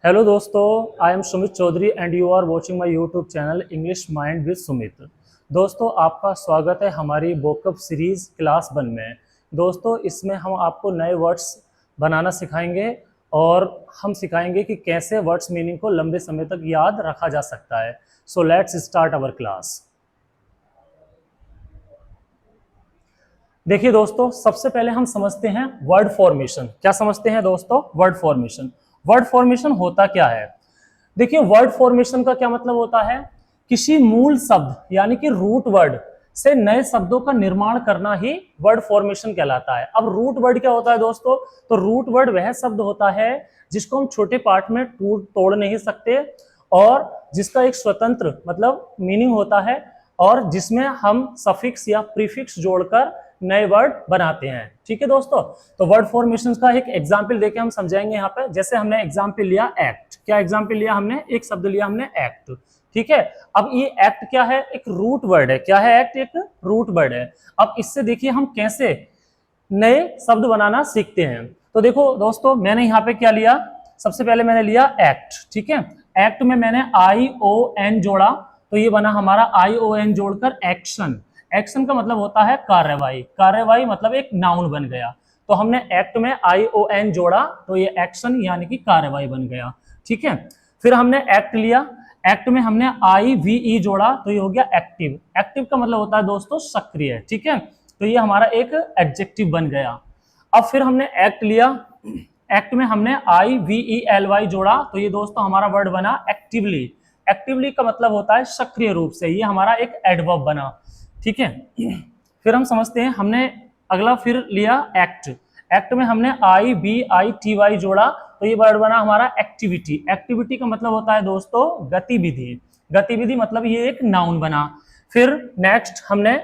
Hello दोस्तों, I am Sumit Chaudhary and you are watching my YouTube channel English mind with Sumit. दोस्तों, आपका स्वागत है हमारी वोकैब सीरीज क्लास 1 में। दोस्तों, इसमें हम आपको नए वर्ड्स बनाना सिखाएंगे और हम सिखाएंगे कि कैसे वर्ड्स मीनिंग को लंबे समय तक याद रखा जा सकता है। So let's start our class. देखिए दोस्तों, सबसे पहले हम समझते हैं वर्ड फॉर्मेशन। क्या समझते हैं दोस्तों? Word formation. वर्ड फॉर्मेशन होता क्या है? देखिए, वर्ड फॉर्मेशन का क्या मतलब होता है? किसी मूल शब्द यानी कि रूट वर्ड से नए शब्दों का निर्माण करना ही वर्ड फॉर्मेशन कहलाता है। अब रूट वर्ड क्या होता है दोस्तों? तो रूट वर्ड वह शब्द होता है जिसको हम छोटे पार्ट में तोड़ नहीं सकते और जिसका एक स्वतंत्र मतलब मीनिंग होता है और जिसमें हम सफिक्स या प्रीफिक्स जोड़कर नए वर्ड बनाते हैं। ठीक है दोस्तों, तो वर्ड फॉर्मेशन का एक एग्जांपल देके हम समझाएंगे यहाँ पे। जैसे हमने एग्जांपल लिया एक्ट। क्या एग्जांपल लिया हमने? एक शब्द लिया हमने एक्ट। ठीक है, अब ये एक्ट क्या है? एक रूट वर्ड है। क्या है एक्ट? एक रूट वर्ड है। अब इससे देखिए हम कैसे नए शब्द बनाना सीखते हैं। तो देखो दोस्तों, मैंने यहाँ पे क्या लिया? सबसे पहले मैंने लिया एक्ट। ठीक है, एक्ट में मैंने ION जोड़ा तो ये बना हमारा ION जोड़कर एक्शन। एक्शन का मतलब होता है कार्यवाही। कार्यवाही मतलब एक नाउन बन गया। तो हमने एक्ट में ION जोड़ा तो ये एक्शन यानी कि कार्यवाही बन गया। ठीक है, फिर हमने एक्ट लिया। एक्ट में हमने IVE जोड़ा तो ये हो गया एक्टिव। एक्टिव का मतलब होता है दोस्तों सक्रिय। ठीक है, तो ये हमारा एक एडजेक्टिव बन गया। अब फिर हमने एक्ट लिया। एक्ट में हमने IVELY जोड़ा तो ये दोस्तों हमारा वर्ड बना एक्टिवली। एक्टिवली का मतलब होता है सक्रिय रूप से। ये हमारा एक एडवर्ब बना। ठीक है, फिर हम समझते हैं हमने अगला फिर लिया एक्ट। एक्ट में हमने IBITY जोड़ा तो ये वर्ड बना हमारा एक्टिविटी। एक्टिविटी का मतलब होता है दोस्तों गतिविधि। गतिविधि मतलब ये एक नाउन बना। फिर नेक्स्ट हमने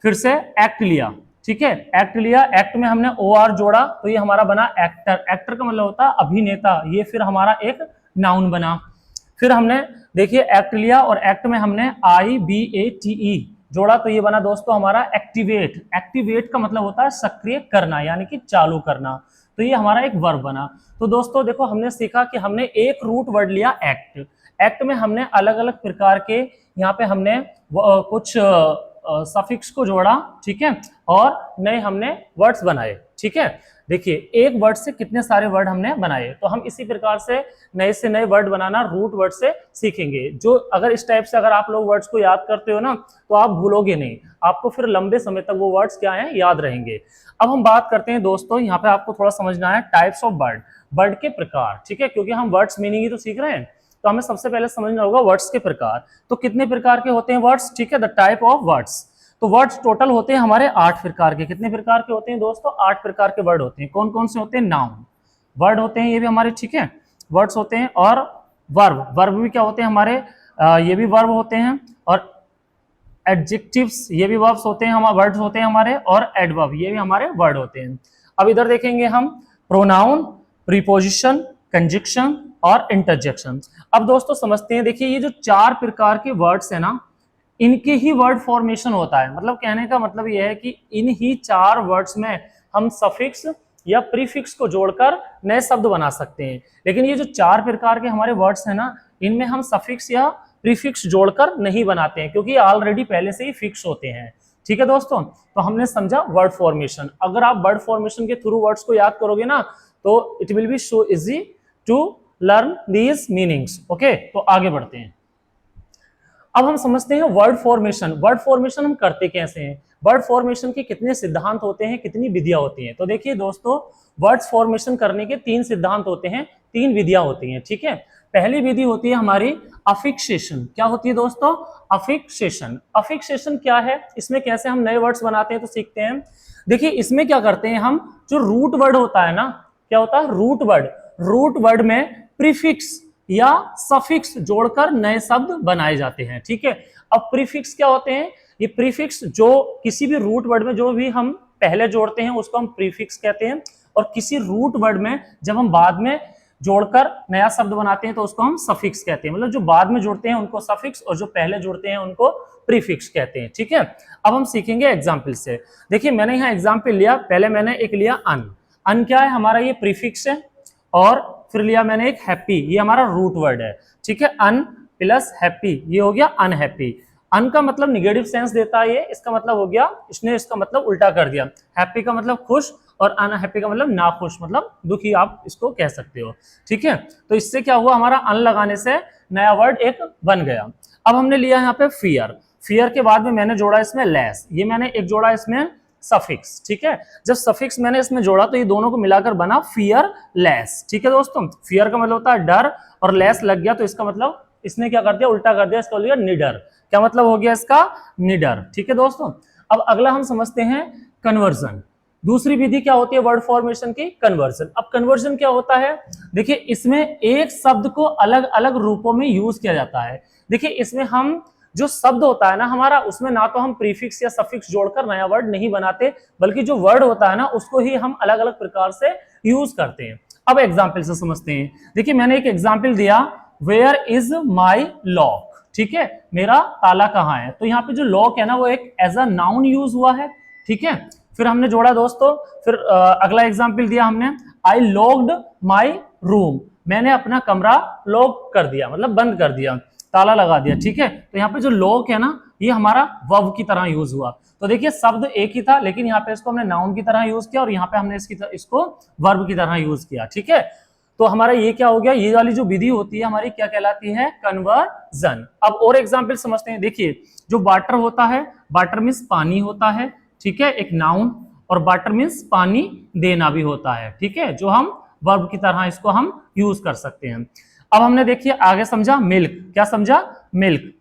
फिर से एक्ट लिया। ठीक है, एक्ट लिया। एक्ट में हमने OR जोड़ा तो ये हमारा बना एक्टर। एक्टर का मतलब होता है अभिनेता। ये फिर हमारा एक नाउन बना। फिर हमने देखिए एक्ट लिया और एक्ट में हमने IBATE जोड़ा तो ये बना दोस्तों हमारा एक्टिवेट। एक्टिवेट का मतलब होता है सक्रिय करना यानी कि चालू करना। तो ये हमारा एक वर्ब बना। तो दोस्तों देखो, हमने सीखा कि हमने एक रूट वर्ड लिया एक्ट। एक्ट में हमने अलग अलग प्रकार के यहाँ पे हमने कुछ सफिक्स को जोड़ा। ठीक है, और नए हमने वर्ड्स बनाए। ठीक है, देखिए एक वर्ड से कितने सारे वर्ड हमने बनाए। तो हम इसी प्रकार से नए वर्ड बनाना रूट वर्ड से सीखेंगे। जो अगर इस टाइप से अगर आप लोग वर्ड्स को याद करते हो ना तो आप भूलोगे नहीं। आपको फिर लंबे समय तक वो वर्ड्स क्या है याद रहेंगे। अब हम बात करते हैं दोस्तों, यहाँ पे आपको थोड़ा समझना है टाइप्स ऑफ वर्ड। वर्ड के प्रकार। ठीक है, क्योंकि हम वर्ड्स मीनिंग ही तो सीख रहे हैं तो हमें सबसे पहले समझना होगा वर्ड्स के प्रकार। तो कितने प्रकार के होते हैं वर्ड्स? ठीक है, द टाइप ऑफ वर्ड्स। तो वर्ड्स टोटल होते हैं हमारे 8 प्रकार के। कितने प्रकार के होते हैं दोस्तों? 8 प्रकार के वर्ड होते हैं। कौन कौन से होते हैं? नाउन वर्ड होते हैं ये भी हमारे। ठीक है, वर्ड्स होते हैं। और वर्ब। वर्ब भी क्या होते हैं हमारे? ये भी वर्ब होते हैं। और एडजेक्टिव्स ये भी वर्ब्स होते हैं, हमारे वर्ड्स होते हैं हमारे। और एडवर्ब ये भी हमारे वर्ड होते हैं। अब इधर देखेंगे हम प्रोनाउन, प्रीपोजिशन, कंजक्शन और इंटरजेक्शन। अब दोस्तों समझते हैं। देखिए ये जो 4 प्रकार के वर्ड्स है ना, इनके ही वर्ड फॉर्मेशन होता है। मतलब कहने का मतलब यह है कि इन ही 4 वर्ड्स में हम सफिक्स या प्रीफिक्स को जोड़कर नए शब्द बना सकते हैं। लेकिन ये जो 4 प्रकार के हमारे वर्ड्स हैं ना, इनमें हम सफिक्स या प्रीफिक्स जोड़कर नहीं बनाते हैं क्योंकि ऑलरेडी पहले से ही फिक्स होते हैं। ठीक है दोस्तों, तो हमने समझा वर्ड फॉर्मेशन। अगर आप वर्ड फॉर्मेशन के थ्रू वर्ड्स को याद करोगे ना तो it will be so easy to learn these meanings. Okay, तो आगे बढ़ते हैं। अब हम समझते हैं वर्ड फॉर्मेशन। वर्ड फॉर्मेशन हम करते कैसे हैं? वर्ड फॉर्मेशन के कितने सिद्धांत होते हैं, कितनी विधियां होती हैं? तो देखिए दोस्तों, वर्ड्स फॉर्मेशन करने के 3 सिद्धांत होते हैं, 3 विधियां होती हैं। ठीक है, पहली विधि होती है हमारी अफिक्सेशन। क्या होती है दोस्तों? अफिक्सेशन। अफिक्सेशन क्या है? इसमें कैसे हम नए वर्ड्स बनाते हैं तो सीखते हैं। देखिए इसमें क्या करते हैं हम, जो रूट वर्ड होता है ना, क्या होता है? Root word. रूट वर्ड में प्रीफिक्स या सफिक्स जोड़कर नए शब्द बनाए जाते हैं। ठीक है, अब प्रीफिक्स क्या होते हैं? ये प्रीफिक्स जो किसी भी रूट वर्ड में जो भी हम पहले जोड़ते हैं उसको हम प्रीफिक्स कहते हैं। और किसी रूट वर्ड में जब हम बाद में जोड़कर नया शब्द बनाते हैं तो उसको हम सफिक्स कहते हैं। मतलब जो बाद में जोड़ते हैं उनको सफिक्स और जो पहले जोड़ते हैं उनको प्रीफिक्स कहते हैं। ठीक है, अब हम सीखेंगे एग्जाम्पल से। देखिए मैंने यहाँ एग्जाम्पल लिया। पहले मैंने एक लिया अन। अन क्या है? हमारा ये प्रीफिक्स है। और फिर लिया मैंने एक हैप्पी, ये हमारा रूट वर्ड है, ठीक है। अन प्लस हैप्पी, ये हो गया अनहैप्पी। अन का मतलब निगेटिव सेंस देता है ये, इसका मतलब हो गया, इसने इसका मतलब उल्टा कर दिया। हैप्पी का मतलब खुश और अनहैप्पी का मतलब नाखुश, मतलब दुखी आप इसको कह सकते हो, ठीक है। तो इससे क्या हुआ, हमारा अन लगाने से नया वर्ड एक बन गया। अब हमने लिया यहाँ पे फियर, फियर के बाद में मैंने जोड़ा इसमें लेस, ये मैंने एक जोड़ा इसमें सफिक्स, ठीक है। जब सफिक्स मैंने इसमें जोड़ा तो ये दोनों को मिलाकर बना फियर लेस, ठीक है दोस्तों। फियर का मतलब होता है डर, और लेस लग गया तो इसका मतलब इसने क्या कर दिया, उल्टा कर दिया, इसका हो गया निडर। क्या मतलब हो गया इसका, निडर, ठीक है दोस्तों। अब अगला हम समझते हैं कन्वर्जन। दूसरी विधि क्या होती है वर्ड फॉर्मेशन की, कन्वर्जन। अब कन्वर्जन क्या होता है, देखिए इसमें एक शब्द को अलग अलग रूपों में यूज किया जाता है। देखिए इसमें हम जो शब्द होता है ना हमारा, उसमें ना तो हम प्रीफिक्स या सफिक्स जोड़कर नया वर्ड नहीं बनाते, बल्कि जो वर्ड होता है ना उसको ही हम अलग अलग प्रकार से यूज करते हैं। अब एग्जाम्पल से समझते हैं। देखिए मैंने एक एग्जाम्पल दिया, वेयर इज माई लॉक, ठीक है, मेरा ताला कहाँ है। तो यहाँ पे जो लॉक है ना वो एक एज अ नाउन यूज हुआ है, ठीक है। फिर हमने जोड़ा दोस्तों, फिर अगला एग्जाम्पल दिया हमने, आई लॉक्ड माई रूम, मैंने अपना कमरा लॉक कर दिया, मतलब बंद कर दिया, ताला लगा दिया, ठीक है। तो यहाँ पे जो लॉक है ना ये हमारा वर्ब की तरह यूज हुआ। तो देखिए शब्द एक ही था, लेकिन यहाँ पे इसको हमने नाउन की तरह यूज किया और यहाँ पे हमने इसको वर्ब की तरह यूज किया, ठीक है। तो हमारा ये क्या हो गया, ये वाली जो विधि होती है हमारी क्या कहलाती है, कन्वर्जन। अब और एग्जाम्पल समझते हैं। देखिए जो वाटर होता है, वाटर मीन्स पानी होता है, ठीक है, एक नाउन, और वाटर मीन्स पानी देना भी होता है, ठीक है, जो हम वर्ब की तरह इसको हम यूज कर सकते हैं। अब हमने देखिए आगे समझा मिल्क, क्या समझा, मिल्क।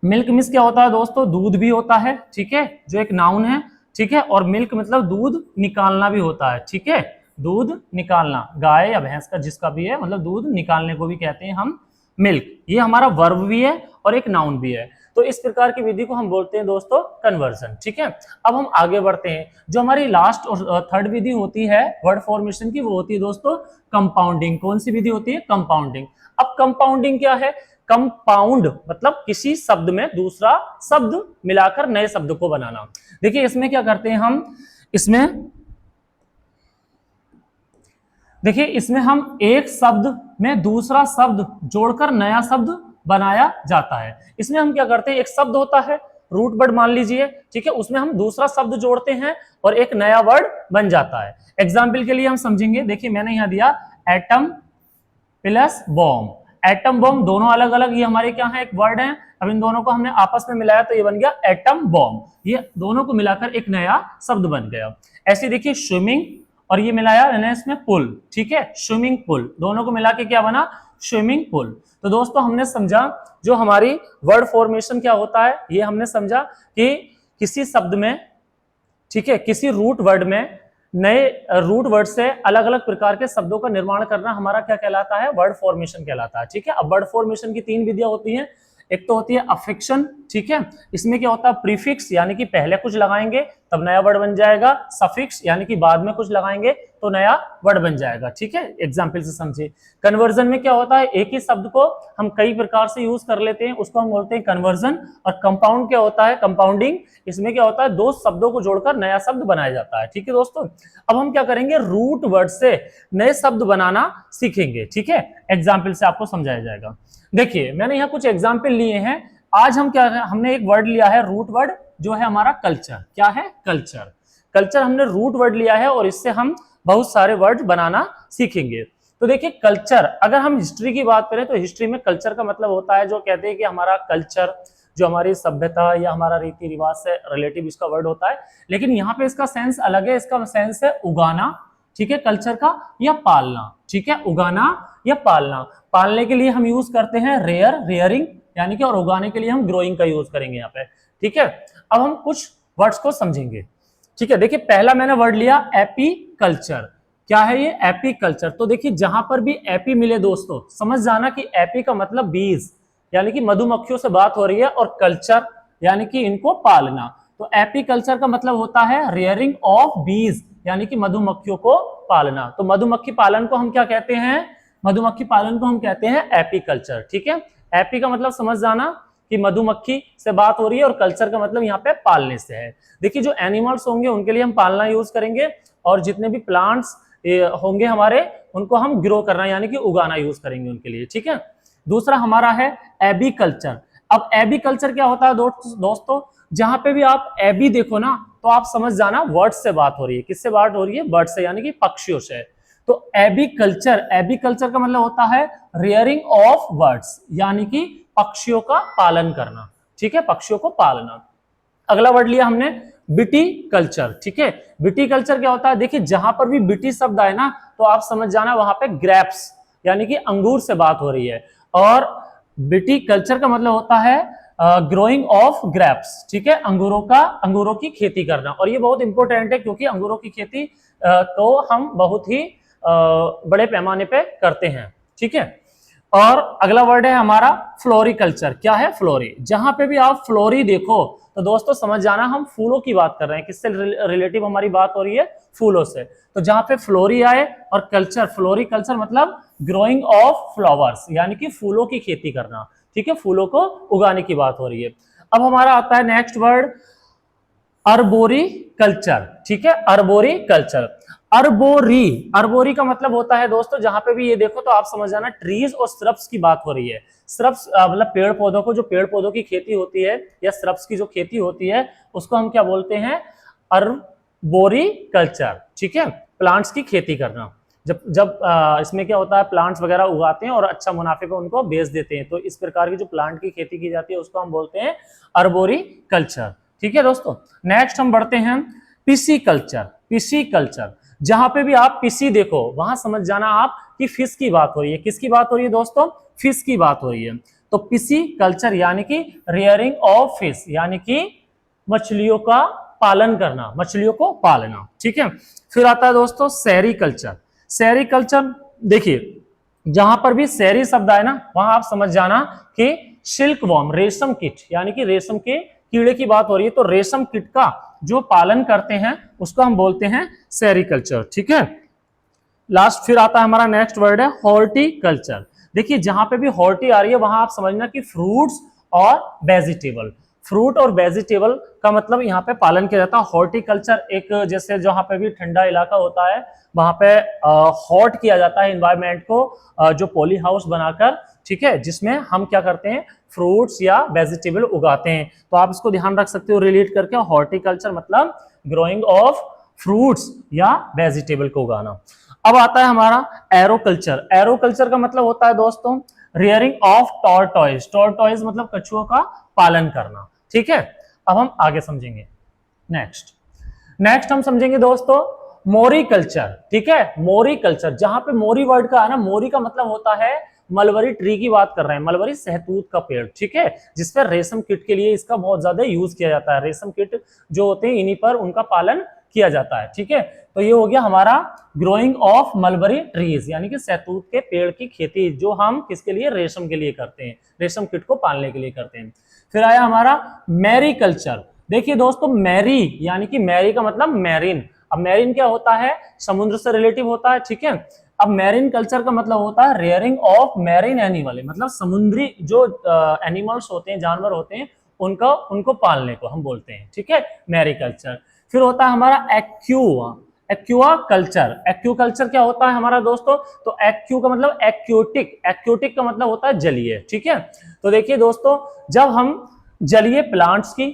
मिल्क मीन्स क्या होता है दोस्तों, दूध भी होता है, ठीक है, जो एक नाउन है, ठीक है, और मिल्क मतलब दूध निकालना भी होता है, ठीक है, दूध निकालना, गाय या भैंस का जिसका भी है, मतलब दूध निकालने को भी कहते हैं हम मिल्क। ये हमारा वर्ब भी है और एक नाउन भी है। तो इस प्रकार की विधि को हम बोलते हैं दोस्तों कन्वर्जन, ठीक है। अब हम आगे बढ़ते हैं। जो हमारी लास्ट और थर्ड विधि होती है वर्ड फॉर्मेशन की, वो होती है दोस्तों कंपाउंडिंग। कौन सी विधि होती है, कंपाउंडिंग। अब कंपाउंडिंग क्या है, कंपाउंड मतलब किसी शब्द में दूसरा शब्द मिलाकर नए शब्द को बनाना। देखिए इसमें क्या करते हैं हम, इसमें हम एक शब्द में दूसरा शब्द जोड़कर नया शब्द बनाया जाता है। इसमें हम क्या करते हैं, एक शब्द होता है रूट वर्ड मान लीजिए, ठीक है, उसमें हम दूसरा शब्द जोड़ते हैं और एक नया वर्ड बन जाता है। एग्जाम्पल के लिए हम समझेंगे, देखिए मैंने यहां दिया atom plus bomb. Atom bomb दोनों अलग अलग, ये हमारे क्या है, एक वर्ड है। अब इन दोनों को हमने आपस में मिलाया तो ये बन गया एटम बॉम्ब। ये दोनों को मिलाकर एक नया शब्द बन गया। ऐसे देखिए स्विमिंग और ये मिलाया मैंने इसमें पुल, ठीक है, स्विमिंग पुल, दोनों को मिला के क्या बना, स्विमिंग पुल। तो दोस्तों हमने समझा जो हमारी वर्ड फॉर्मेशन क्या होता है, ये हमने समझा कि किसी शब्द में, ठीक है, किसी रूट वर्ड में नए रूट वर्ड से अलग अलग प्रकार के शब्दों का निर्माण करना हमारा क्या कहलाता है, वर्ड फॉर्मेशन कहलाता है, ठीक है। अब वर्ड फॉर्मेशन की तीन विधियां होती हैं। एक तो होती है अफिक्शन, ठीक है, इसमें क्या होता है, प्रीफिक्स यानी कि पहले कुछ लगाएंगे तब नया वर्ड बन जाएगा, सफिक्स यानी कि बाद में कुछ लगाएंगे तो नया वर्ड बन जाएगा, ठीक है। एग्जाम्पल से समझिए। कन्वर्जन में क्या होता है, एक ही शब्द को हम कई प्रकार से यूज कर लेते हैं, उसको हम बोलते हैं कन्वर्जन। और कंपाउंड क्या होता है, कंपाउंडिंग, इसमें क्या होता है, दो शब्दों को जोड़कर नया शब्द बनाया जाता है, ठीक है दोस्तों। अब हम क्या करेंगे, रूट वर्ड से नए शब्द बनाना सीखेंगे, ठीक है। एग्जाम्पल से आपको समझाया जाएगा। देखिए मैंने यहाँ कुछ एग्जाम्पल लिए हैं। आज हम क्या, हमने एक वर्ड लिया है रूट वर्ड, जो है हमारा कल्चर। क्या है, कल्चर। कल्चर हमने रूट वर्ड लिया है और इससे हम बहुत सारे वर्ड बनाना सीखेंगे। तो देखिए कल्चर, अगर हम हिस्ट्री की बात करें तो हिस्ट्री में कल्चर का मतलब होता है, जो कहते हैं कि हमारा कल्चर, जो हमारी सभ्यता या हमारा रीति रिवाज से रिलेटिव इसका वर्ड होता है। लेकिन यहाँ पे इसका सेंस अलग है, इसका सेंस है उगाना, ठीक है, कल्चर का, या पालना, ठीक है, उगाना या पालना। पालने के लिए हम यूज करते हैं रेयर, रेयरिंग यानी कि, और उगाने के लिए हम ग्रोइंग का यूज करेंगे यहाँ पे, ठीक है। अब हम कुछ वर्ड्स को समझेंगे, ठीक है। देखिए पहला मैंने वर्ड लिया एपीकल्चर। क्या है ये, एपीकल्चर। तो देखिए जहां पर भी एपी मिले दोस्तों समझ जाना कि एपी का मतलब बीज, यानी कि मधुमक्खियों से बात हो रही है, और कल्चर यानी कि इनको पालना। तो एपीकल्चर का मतलब होता है रेयरिंग ऑफ बीज, यानी कि मधुमक्खियों को पालना। तो मधुमक्खी पालन को हम क्या कहते हैं, मधुमक्खी पालन को हम कहते हैं एपीकल्चर, ठीक है। एपी का मतलब समझ जाना कि मधुमक्खी से बात हो रही है, और कल्चर का मतलब यहाँ पे पालने से है। देखिए जो एनिमल्स होंगे उनके लिए हम पालना यूज करेंगे, और जितने भी प्लांट्स होंगे हमारे उनको हम ग्रो करना यानी कि उगाना यूज करेंगे उनके लिए, ठीक है। दूसरा हमारा है एबीकल्चर। अब एबीकल्चर क्या होता है दोस्तों, जहां पे भी आप एबी देखो ना तो आप समझ जाना वर्ड से बात हो रही है। किससे बात हो रही है? बर्ड से यानी कि पक्षियों से। तो एबीकल्चर, एबीकल्चर का मतलब होता है रियरिंग ऑफ बर्ड्स, यानी कि पक्षियों का पालन करना, ठीक है, पक्षियों को पालना। अगला वर्ड लिया हमने विटीकल्चर, ठीक है। विटीकल्चर क्या होता है? देखिए जहां पर भी विटी शब्द आए ना तो आप समझ जाना वहां पे ग्रेप्स यानी कि अंगूर से बात हो रही है। और विटीकल्चर का मतलब होता है ग्रोइंग ऑफ ग्रेप्स, ठीक है, अंगूरों की खेती करना। और ये बहुत इंपॉर्टेंट है क्योंकि अंगूरों की खेती को हम बहुत ही बड़े पैमाने पे करते हैं, ठीक है। और अगला वर्ड है हमारा फ्लोरिकल्चर। क्या है? फ्लोरी। जहां पे भी आप फ्लोरी देखो तो दोस्तों समझ जाना हम फूलों की बात कर रहे हैं। किससे रिलेटिव हमारी बात हो रही है? फूलों से। तो जहां पे फ्लोरी आए और कल्चर, फ्लोरिकल्चर मतलब ग्रोइंग ऑफ फ्लावर्स यानी कि फूलों की खेती करना, ठीक है, फूलों को उगाने की बात हो रही है। अब हमारा आता है नेक्स्ट वर्ड अर्बोरिकल्चर, ठीक है, अर्बोरिकल्चर। अर्बोरी का मतलब होता है दोस्तों, जहां पे भी ये देखो तो आप समझ जाना ट्रीज और श्रब्स की बात हो रही है। श्रब्स मतलब पेड़ पौधों को, जो पेड़ पौधों की खेती होती है या श्रब्स की जो खेती होती है उसको हम क्या बोलते हैं? अर्बोरिकल्चर, ठीक है, प्लांट्स की खेती करना। जब जब इसमें क्या होता है, प्लांट्स वगैरह उगाते हैं और अच्छा मुनाफे पे उनको बेच देते हैं, तो इस प्रकार की जो प्लांट की खेती की जाती है उसको हम बोलते हैं अर्बोरिकल्चर, ठीक है दोस्तों। नेक्स्ट हम बढ़ते हैं पिसीकल्चर। पिसीकल्चर, जहां पे भी आप पिसी देखो वहां समझ जाना आप कि फिश की बात हो रही है। किसकी बात हो रही है दोस्तों? फिश की बात हो रही है। तो पिसीकल्चर यानी कि रियरिंग ऑफ फिश यानी कि मछलियों का पालन करना, मछलियों को पालना, ठीक है। फिर आता है दोस्तों सेरीकल्चर। सेरीकल्चर देखिए जहां पर भी सेरी शब्द आए ना वहां आप समझ जाना कि सिल्क वॉर्म, रेशम कीट यानी कि रेशम के कीड़े की बात हो रही है। तो रेशम कीट का जो पालन करते हैं उसको हम बोलते हैं सेरीकल्चर, ठीक है। लास्ट फिर आता है हमारा नेक्स्ट वर्ड है हॉर्टिकल्चर। देखिए जहां पे भी हॉर्टी आ रही है वहां आप समझना कि फ्रूट्स और वेजिटेबल, फ्रूट और वेजिटेबल का मतलब यहाँ पे पालन किया जाता है। हॉर्टिकल्चर एक जैसे जहां पे भी ठंडा इलाका होता है वहां पे हॉट किया जाता है एनवायरमेंट को, जो पॉली हाउस बनाकर, ठीक है, जिसमें हम क्या करते हैं? फ्रूट्स या वेजिटेबल उगाते हैं। तो आप इसको ध्यान रख सकते हो रिलेट करके, हॉर्टिकल्चर मतलब ग्रोइंग ऑफ फ्रूट्स या वेजिटेबल को उगाना। अब आता है हमारा एरोकल्चर। एरोकल्चर का मतलब होता है दोस्तों रियरिंग ऑफ टॉर्टॉइज। टॉर्टॉइज मतलब कछुओं का पालन करना, ठीक है। अब हम आगे समझेंगे नेक्स्ट हम समझेंगे दोस्तों मोरिकल्चर, ठीक है। मोरिकल्चर, जहां पे मोरी वर्ड का है ना, मोरी का मतलब होता है मलबरी ट्री की बात कर रहे हैं, मलबरी सहतूत का पेड़, ठीक है, जिस पर रेशम कीट के लिए इसका बहुत ज्यादा यूज किया जाता है। रेशम कीट जो होते हैं इन्हीं पर उनका पालन किया जाता है, ठीक है। तो ये हो गया हमारा ग्रोइंग ऑफ मलबरी ट्रीज यानी कि सहतूत के पेड़ की खेती, जो हम किसके लिए? रेशम के लिए करते हैं, रेशम कीट को पालने के लिए करते हैं। फिर आया हमारा मैरीकल्चर। देखिए दोस्तों मैरी यानी कि मैरी का मतलब मैरीन। अब मैरीन क्या होता है? समुद्र से रिलेटिव होता है, ठीक है। अब मैरीन कल्चर का मतलब होता है रेयरिंग ऑफ मैरीन एनिमल, मतलब समुद्री जो एनिमल्स होते हैं, जानवर होते हैं, उनको पालने को हम बोलते हैं, ठीक है, मैरीकल्चर। फिर होता है हमारा एक्वा कल्चर। एक्वाकल्चर क्या होता है हमारा दोस्तों? तो एक्यू का मतलब एक्योटिक, एक्योटिक का मतलब होता है जलीय, ठीक है। तो देखिए दोस्तों जब हम जलीय प्लांट्स की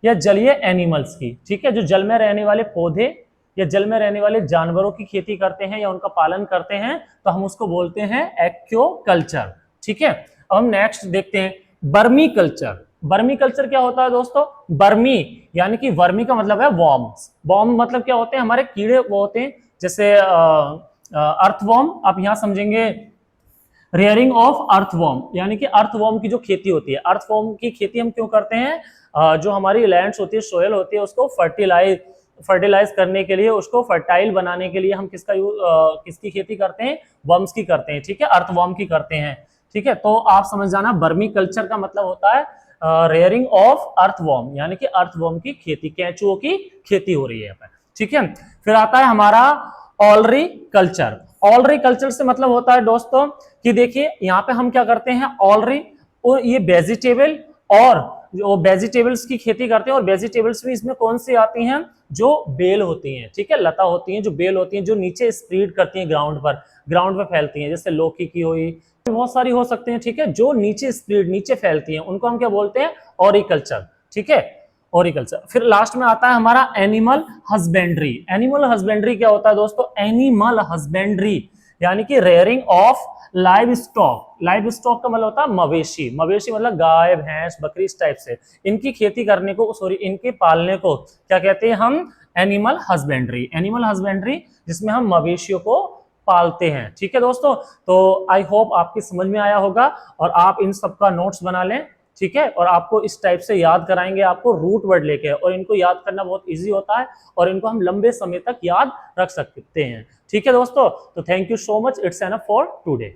या जलीय एनिमल्स की, ठीक है, जो जल में रहने वाले पौधे या जल में रहने वाले जानवरों की खेती करते हैं या उनका पालन करते हैं तो हम उसको बोलते हैं एक्वाकल्चर, ठीक है। अब हम नेक्स्ट देखते हैं बर्मी कल्चर। बर्मी कल्चर क्या होता है दोस्तों? बर्मी यानी कि वर्मी का मतलब है वॉर्म्स। वॉर्म मतलब क्या होते हैं? हमारे कीड़े वो होते हैं, जैसे अर्थवॉर्म आप यहां समझेंगे रेयरिंग ऑफ अर्थवॉर्म यानी कि अर्थवॉर्म की जो खेती होती है। अर्थवॉर्म की खेती हम क्यों करते हैं? जो हमारी लैंड्स होती है, सोयल होती है, उसको फर्टिलाइज करने के लिए, उसको फर्टाइल बनाने के लिए हम किसकी खेती करते हैं? वर्म्स की करते हैं, ठीक है, अर्थवॉर्म की करते हैं, ठीक है। तो आप समझ जाना बर्मी कल्चर का मतलब होता है रेयरिंग ऑफ अर्थवॉर्म यानी कि अर्थवॉर्म की खेती, केंचुओं की खेती हो रही है यहाँ पे, ठीक है। फिर आता है हमारा ऑलरी कल्चर। ऑलरी कल्चर से मतलब होता है दोस्तों कि देखिए यहाँ पे हम क्या करते हैं, ऑलरी और ये वेजिटेबल और जो वेजिटेबल्स की खेती करते हैं, और वेजिटेबल्स भी इसमें कौन सी आती हैं, जो बेल होती हैं, ठीक है, लता होती हैं, जो बेल होती हैं, जो नीचे स्प्रेड करती हैं ग्राउंड पर फैलती हैं, जैसे लौकी की हुई, बहुत सारी हो सकती हैं, ठीक है, जो नीचे स्प्रेड नीचे फैलती हैं, उनको हम क्या बोलते हैं, ऑरिकल्चर, ठीक है, ऑरिकल्चर। फिर लास्ट में आता है हमारा एनिमल हस्बेंड्री। एनिमल हस्बेंड्री क्या होता है दोस्तों, एनिमल हस्बेंड्री यानी कि rearing of live stock. Live stock का मतलब होता है मवेशी, मवेशी मतलब गाय भैंस बकरी, इस टाइप से इनकी खेती करने को, सॉरी इनके पालने को क्या कहते हैं हम, एनिमल हस्बेंड्री। एनिमल हस्बेंड्री जिसमें हम मवेशियों को पालते हैं, ठीक है दोस्तों। तो आई होप आपकी समझ में आया होगा, और आप इन सब का नोट्स बना लें, ठीक है, और आपको इस टाइप से याद कराएंगे, आपको रूट वर्ड लेके, और इनको याद करना बहुत इजी होता है, और इनको हम लंबे समय तक याद रख सकते हैं, ठीक है दोस्तों। तो thank you so much, it's enough for today.